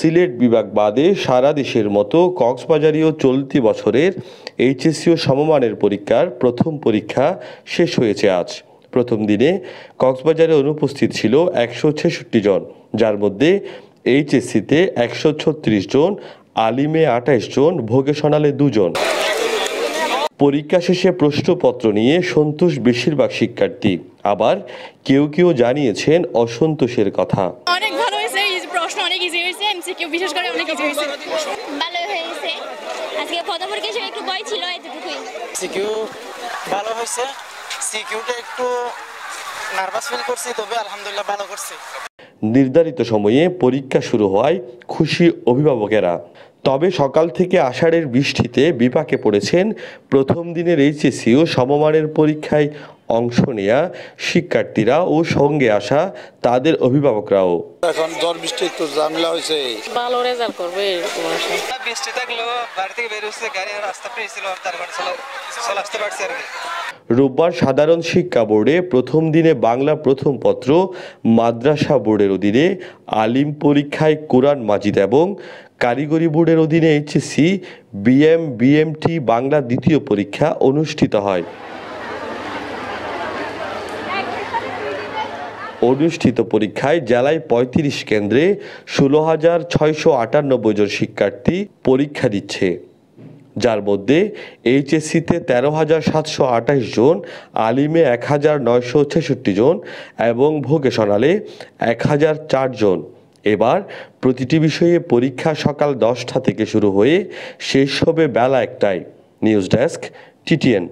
সিলেট বিভাগ বাদে সারা দেশের মতো কক্সবাজারেও চলতি বছরের এইচএসসি ও সমমানের পরীক্ষার প্রথম পরীক্ষা শেষ হয়েছে আজ। প্রথম দিনে কক্সবাজারে অনুপস্থিত ছিল 166 জন, যার মধ্যে এইচএসসিতে 136 জন, আলিমে 28 জন, ভোকেশনালে 2 জন। পরীক্ষা শেষে প্রশ্নপত্র নিয়ে সন্তোষ বেশিরভাগ শিক্ষার্থী, আবার কেউ কেউ জানিয়েছেন অসন্তোষের কথা। অনেক ভালো হয়েছে, প্রশ্ন অনেক ইজি হয়েছে, এমসিকিউ বিশেষ করে অনেক ইজি হয়েছে। ভালো হয়েছে, আজকে প্রথম পরীক্ষা হিসেবে একটু ভয় ছিল, এতটুকুই। সিকিউ ভালো হয়েছে, সিকিউটা একটু নার্ভাস ফিল করছি, তবে আলহামদুলিল্লাহ ভালো করছি। নির্ধারিত সময়ে পরীক্ষা শুরু হওয়ায় খুশি অভিভাবকেরা। তবে সকাল থেকে আষাঢ়ের বৃষ্টিতে বিপাকে পড়েছেন প্রথম দিনের এইচএসসি ও সমমানের পরীক্ষায় অংশ নেয়া শিক্ষার্থীরা ও সঙ্গে আসা তাদের অভিভাবকরাও। এখন ঝড় বৃষ্টি একটু ঝামেলা হয়েছে, ভালো রেজাল্ট করবে এরকম আশা। বৃষ্টি থাকলেও বাড়ি থেকে বের হচ্ছে, গাড়ি রাস্তা পেয়েছিল, তার কারণে চলে আসতে পারছি আর কি। রোববার সাধারণ শিক্ষা বোর্ডে প্রথম দিনে বাংলা প্রথম পত্র, মাদ্রাসা বোর্ডের অধীনে আলিম পরীক্ষায় কোরআন মাজিদ এবং কারিগরি বোর্ডের অধীনে এইচএসসি, বিএম, বিএমটি বাংলা দ্বিতীয় পরীক্ষা অনুষ্ঠিত হয়। অনুষ্ঠিত পরীক্ষায় জেলায় 35 কেন্দ্রে 16,698 জন শিক্ষার্থী পরীক্ষা দিচ্ছে, যার মধ্যে এইচএসসিতে 13,728 জন, আলিমে 1,966 জন এবং ভোকেশনালে 1,004 জন। এবার প্রতিটি বিষয়ে পরীক্ষা সকাল 10টা থেকে শুরু হয়ে শেষ হবে বেলা 1টায়। News desk, TTN.